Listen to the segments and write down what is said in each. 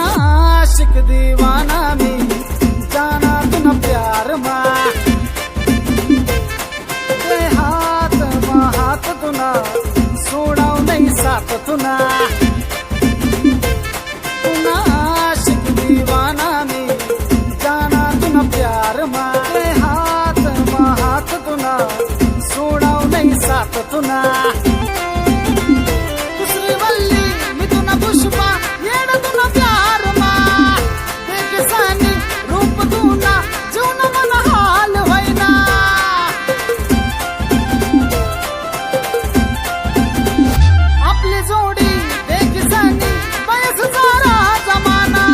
आशिक दीवाना मी जाना तुन प्यार मा हात तुना सोडाव नाही साथ तुना आशिक दीवाना मी जाना तुन प्यार मा हात तुना सोडाव नाही साथ तुना दुसरी वल्ली मी तुना पुष्पा येड तुना प्यार मा देखसानी रूप तुना जीवन मन हाल होईना आपली जोडी देखसानी बयस सारा जमाना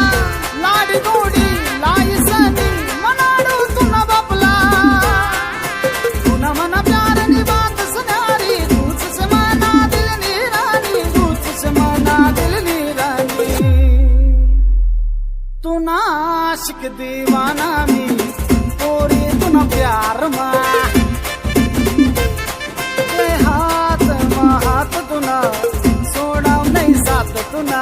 लाडी गोडी लाईसनी मनाडू तुना बापला तुना मन प्यार नी बात सुनारी तूच से मना दिल नी रानी तूच से मना दिल नी रानी तुना आशिक दीवाना मी पोरी तुना प्यार मा हात तुना सोडाव नाही साथ तुना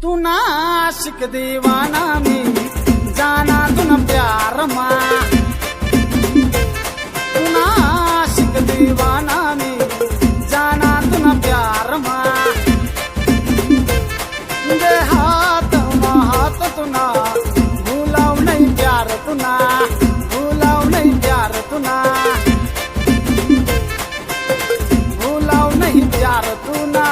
तुना आशिक दीवाना मी जाना तुन प्यार मा तुना आशिक दीवाना मी जाना तुन प्यार मा हात तुना भूलाव नहीं प्यार तुना भूलाव नहीं प्यार तुना भूलाव नहीं प्यार तुना